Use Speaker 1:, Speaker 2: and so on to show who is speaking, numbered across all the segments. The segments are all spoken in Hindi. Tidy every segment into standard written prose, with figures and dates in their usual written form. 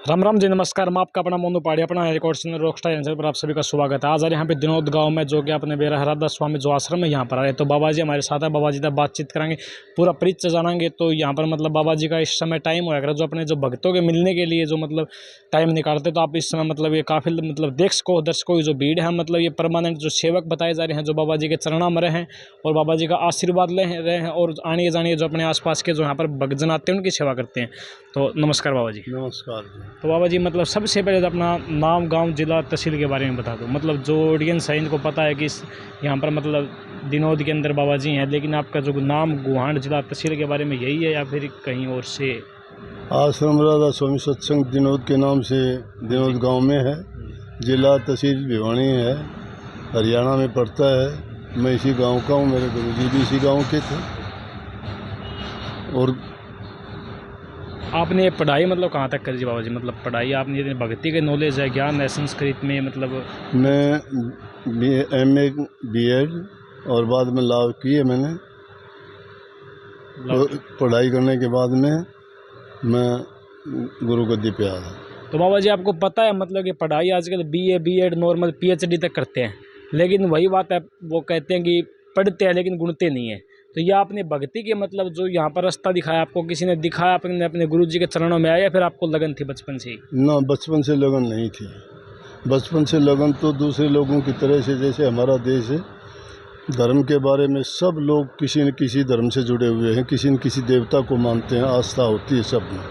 Speaker 1: राम राम जी, नमस्कार। मैं आपका अपना मोनू पहाड़ी, अपना रिकॉर्ड चैनल रॉकस्टार चैनल पर आप सभी का स्वागत है। आज यहाँ पे दिनोद गांव में जो कि अपने बेरा हरादा स्वामी जो आश्रम है यहाँ पर आए, तो बाबा जी हमारे साथ है। बाबा जी से बातचीत करेंगे, पूरा परिचय जानेंगे। तो यहाँ पर मतलब बाबा जी का इस समय टाइम होगा जो अपने जो भक्तों के मिलने के लिए जो मतलब टाइम निकालते, तो आप इस समय मतलब ये काफ़ी मतलब दर्शकों की जो भीड़ है, मतलब ये परमानेंट जो सेवक बताए जा रहे हैं, जो बाबा जी के चरणों में रहे हैं और बाबा जी का आशीर्वाद ले रहे हैं और आने जानिए जो अपने आसपास के जो यहाँ पर भक्तजन आते हैं उनकी सेवा करते हैं। तो नमस्कार बाबा जी।
Speaker 2: नमस्कार जी।
Speaker 1: तो बाबा जी मतलब सबसे पहले तो अपना नाम, गांव, जिला, तहसील के बारे में बता दो। मतलब जो ऑडियंस है इनको पता है कि यहाँ पर मतलब दिनोद के अंदर बाबा जी हैं, लेकिन आपका जो नाम, गुहांड, जिला, तहसील के बारे में यही है या फिर कहीं और से?
Speaker 2: आश्रम राधा स्वामी सत्संग दिनोद के नाम से दिनोद गांव में है। जिला तहसील भिवानी है, हरियाणा में पड़ता है। मैं इसी गांव का हूँ, मेरे गुरुजी भी इसी गांव के थे। और
Speaker 1: आपने पढ़ाई मतलब कहाँ तक करी बाबा जी? मतलब पढ़ाई आपने भक्ति के नॉलेज है, ज्ञान है संस्कृत में? मतलब
Speaker 2: मैं MA BEd और बाद में लॉ की है मैंने। पढ़ाई करने के बाद में मैं गुरु गद्दी पे आया।
Speaker 1: तो बाबा जी आपको पता है मतलब कि पढ़ाई आजकल BA BEd नॉर्मल PhD तक करते हैं, लेकिन वही बात है, वो कहते हैं कि पढ़ते हैं लेकिन गुणते नहीं है। तो ये आपने भक्ति के मतलब जो यहाँ पर रास्ता दिखाया, आपको किसी ने दिखाया, आपने अपने गुरु जी के चरणों में आया या फिर आपको लगन थी बचपन से ही?
Speaker 2: ना, बचपन से लगन नहीं थी। बचपन से लगन तो दूसरे लोगों की तरह से, जैसे हमारा देश है, धर्म के बारे में सब लोग किसी न किसी धर्म से जुड़े हुए हैं, किसी न किसी देवता को मानते हैं, आस्था होती है सब में।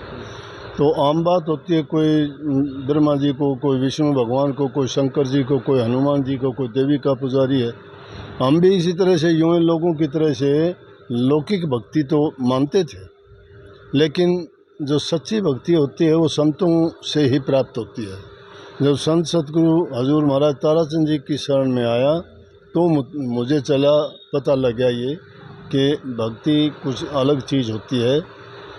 Speaker 2: तो आम बात होती है, कोई ब्रह्मा जी को, कोई विष्णु भगवान को, कोई शंकर जी को, कोई हनुमान जी को, कोई देवी का पुजारी है। हम भी इसी तरह से यूं लोगों की तरह से लौकिक भक्ति तो मानते थे, लेकिन जो सच्ची भक्ति होती है वो संतों से ही प्राप्त होती है। जब संत सतगुरु हजूर महाराज ताराचंद जी की शरण में आया तो मुझे पता लग गया ये कि भक्ति कुछ अलग चीज़ होती है,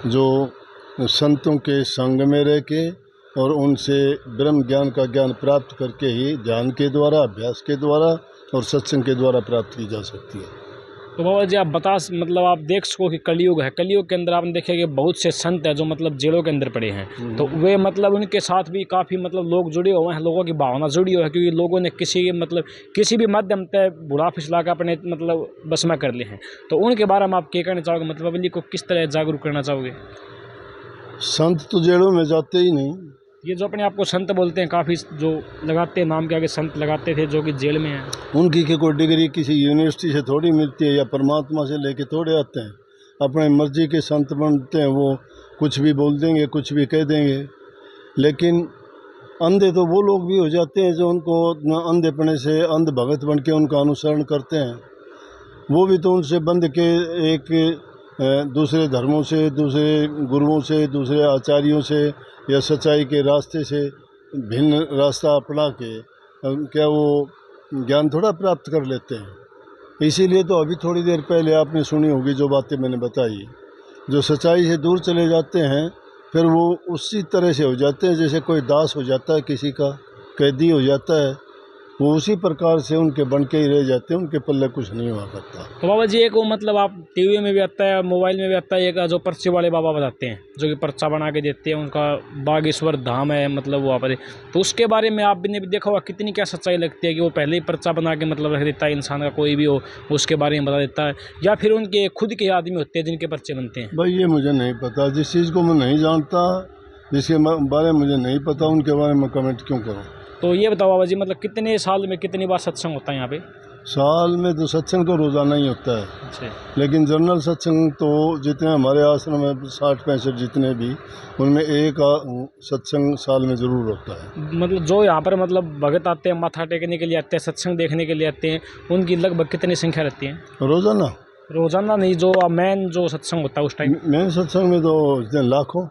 Speaker 2: जो संतों के संग में रह के और उनसे ब्रह्म ज्ञान का ज्ञान प्राप्त करके ही ध्यान के द्वारा, अभ्यास के द्वारा और सत्संग के द्वारा प्राप्त की जा सकती है।
Speaker 1: तो बाबा जी आप मतलब आप देख सको कि कलयुग है, कलयुग के अंदर आपने देखा कि बहुत से संत हैं जो मतलब जेलों के अंदर पड़े हैं, तो वे मतलब उनके साथ भी काफ़ी मतलब लोग जुड़े हुए हैं, लोगों की भावना जुड़ी हुई है, क्योंकि लोगों ने किसी भी माध्यम से बुरा फिसला कर अपने मतलब बस में कर लिए हैं। तो उनके बारे में आप क्या कहना चाहोगे? मतलब पब्लिक को किस तरह जागरूक करना चाहोगे?
Speaker 2: संत तो जेलों में जाते ही नहीं।
Speaker 1: ये जो अपने आप को संत बोलते हैं, काफ़ी जो लगाते हैं नाम के आगे संत लगाते थे, जो कि जेल में हैं,
Speaker 2: उनकी कोई डिग्री किसी यूनिवर्सिटी से थोड़ी मिलती है या परमात्मा से लेके थोड़े आते हैं। अपने मर्जी के संत बनते हैं, वो कुछ भी बोल देंगे, कुछ भी कह देंगे। लेकिन अंधे तो वो लोग भी हो जाते हैं जो उनको अंधेपने से अंध भगत बन के उनका अनुसरण करते हैं। वो भी तो उनसे बंध के एक दूसरे धर्मों से, दूसरे गुरुओं से, दूसरे आचार्यों से या सच्चाई के रास्ते से भिन्न रास्ता अपना के क्या वो ज्ञान थोड़ा प्राप्त कर लेते हैं। इसीलिए तो अभी थोड़ी देर पहले आपने सुनी होगी जो बातें मैंने बताई, जो सच्चाई से दूर चले जाते हैं फिर वो उसी तरह से हो जाते हैं जैसे कोई दास हो जाता है, किसी का कैदी हो जाता है, वो उसी प्रकार से उनके बन के ही रह जाते हैं, उनके पल्ले कुछ नहीं हुआ करता।
Speaker 1: तो बाबा जी एक वो मतलब आप टीवी में भी आता है, मोबाइल में भी आता है, एक जो पर्ची वाले बाबा बताते हैं जो कि पर्चा बना के देते हैं, उनका बागेश्वर धाम है मतलब वहाँ पर। तो उसके बारे में आपने भी देखा होगा, कितनी क्या सच्चाई लगती है कि वो पहले ही पर्चा बना के मतलब रख देता है, इंसान का कोई भी हो उसके बारे में बता देता है, या फिर उनके खुद के आदमी होते हैं जिनके पर्चे बनते हैं?
Speaker 2: भाई ये मुझे नहीं पता, जिस चीज़ को मैं नहीं जानता, जिसके बारे में मुझे नहीं पता, उनके बारे में कमेंट क्यों करूँ।
Speaker 1: तो ये बताओ बाबा जी, मतलब कितने साल में कितनी बार सत्संग होता है यहाँ पे?
Speaker 2: साल में तो सत्संग तो रोज़ाना ही होता है।
Speaker 1: अच्छा।
Speaker 2: लेकिन जनरल सत्संग तो जितने हमारे आश्रम में 60-65 जितने भी, उनमें एक सत्संग साल में ज़रूर होता है।
Speaker 1: मतलब जो यहाँ पर मतलब भगत आते हैं, माथा टेकने के लिए आते हैं, सत्संग देखने के लिए आते हैं, उनकी लगभग कितनी संख्या रहती है?
Speaker 2: रोज़ाना?
Speaker 1: रोजाना नहीं, जो मेन जो सत्संग होता है उस टाइम?
Speaker 2: मेन सत्संग में तो लाखों।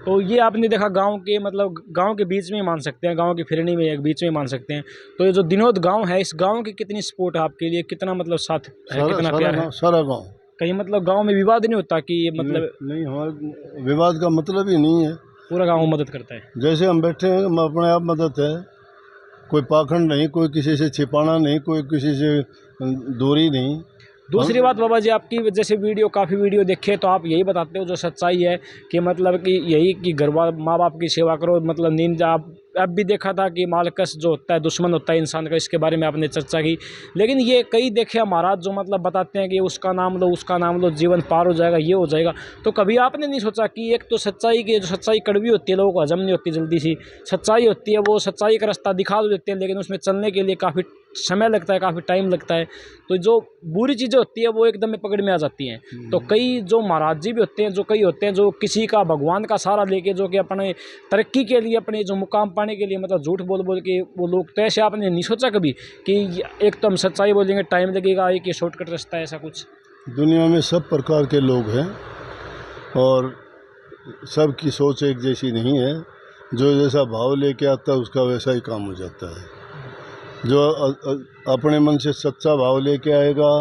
Speaker 1: तो ये आपने देखा गांव के मतलब गांव के बीच में मान सकते हैं, गांव की फिरनी में एक बीच में मान सकते हैं। तो ये जो दिनोद गांव है, इस गांव की कितनी सपोर्ट है आपके लिए, कितना मतलब साथ है, कितना प्यार है?
Speaker 2: सारा गाँव।
Speaker 1: कहीं मतलब गांव में विवाद नहीं होता कि ये मतलब?
Speaker 2: नहीं, हमारे विवाद का मतलब ही नहीं है।
Speaker 1: पूरा गांव मदद करता है।
Speaker 2: जैसे हम बैठे हैं, हम अपने आप मदद है, कोई पाखंड नहीं, कोई किसी से छिपाना नहीं, कोई किसी से दूरी नहीं।
Speaker 1: दूसरी बात बाबा जी, आपकी जैसे वीडियो काफ़ी वीडियो देखे तो आप यही बताते हो जो सच्चाई है कि मतलब कि यही कि घर माँ बाप की सेवा करो, मतलब नींद आप अब भी देखा था कि मालकस जो होता है दुश्मन होता है इंसान का, इसके बारे में आपने चर्चा की। लेकिन ये कई देखे महाराज जो मतलब बताते हैं कि उसका नाम लो उसका नाम लो जीवन पार हो जाएगा, ये हो जाएगा। तो कभी आपने नहीं सोचा कि एक तो सच्चाई की, जो सच्चाई कड़वी होती है लोगों को हजम नहीं होती जल्दी सी, सच्चाई होती है वो सच्चाई का रास्ता दिखा तो देते हैं लेकिन उसमें चलने के लिए काफ़ी समय लगता है, काफ़ी टाइम लगता है। तो जो बुरी चीज़ें होती है वो एकदम में पकड़ में आ जाती हैं। तो कई जो महाराज जी भी होते हैं, जो कई होते हैं जो किसी का भगवान का सहारा लेके जो कि अपने तरक्की के लिए, अपने जो मुकाम पाने के लिए मतलब झूठ बोल बोल के वो लोग, तो ऐसे आपने नहीं सोचा कभी कि एक तो हम सच्चाई बोलेंगे टाइम लगेगा, एक ये शॉर्टकट रास्ता है, ऐसा कुछ?
Speaker 2: दुनिया में सब प्रकार के लोग हैं और सबकी सोच एक जैसी नहीं है। जो जैसा भाव लेके आता है उसका वैसा ही काम हो जाता है। जो अपने मन से सच्चा भाव लेके आएगा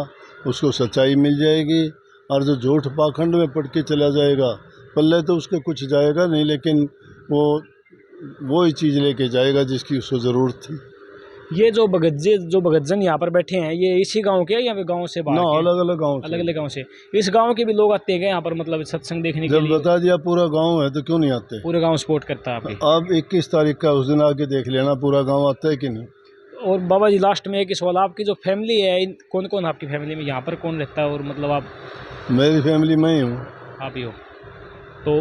Speaker 2: उसको सच्चाई मिल जाएगी, और जो झूठ पाखंड में पड़ के चला जाएगा पल्ले तो उसके कुछ जाएगा नहीं, लेकिन वो ही चीज़ लेके जाएगा जिसकी उसको ज़रूरत थी।
Speaker 1: ये जो भगतजन यहाँ पर बैठे हैं, ये इसी गांव के या फिर गांव से बाहर
Speaker 2: ना,
Speaker 1: के?
Speaker 2: अलग अलग गाँव
Speaker 1: अलग अलग गांव से। इस गांव के भी लोग आते हैं क्या यहाँ पर, मतलब सत्संग देखने के
Speaker 2: जब
Speaker 1: लिए?
Speaker 2: बता दिया पूरा गांव है तो क्यों नहीं आते।
Speaker 1: पूरे गांव सपोर्ट करता है आपके?
Speaker 2: अब 21 तारीख का उस दिन आके देख लेना पूरा गांव आता है कि नहीं।
Speaker 1: और बाबा जी लास्ट में एक ही सवाल, आपकी जो फैमिली है, कौन कौन आपकी फैमिली में, यहाँ पर कौन रहता है, और मतलब आप?
Speaker 2: मेरी फैमिली में ही हूँ।
Speaker 1: आप ही हो? तो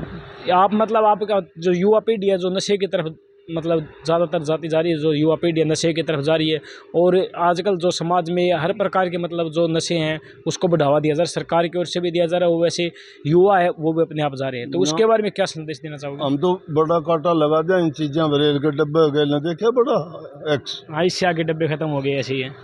Speaker 1: आप मतलब आपका जो युवा पीढ़ी है जो नशे की तरफ मतलब ज़्यादातर जाती जा रही है, जो युवा पीढ़ी है नशे की तरफ जा रही है, और आजकल जो समाज में हर प्रकार के मतलब जो नशे हैं उसको बढ़ावा दिया जा रहा है, सरकार की ओर से भी दिया जा रहा है, वो वैसे युवा है वो भी अपने आप जा रहे हैं, तो उसके बारे में क्या संदेश देना चाहोगे?
Speaker 2: हम तो बड़ा कांटा लगा दिया इन चीज़ें, रेल के डब्बे हो गए, न देखे बड़ा एक्स।
Speaker 1: हाँ, इससे आगे डब्बे खत्म हो गए, ऐसे ही है।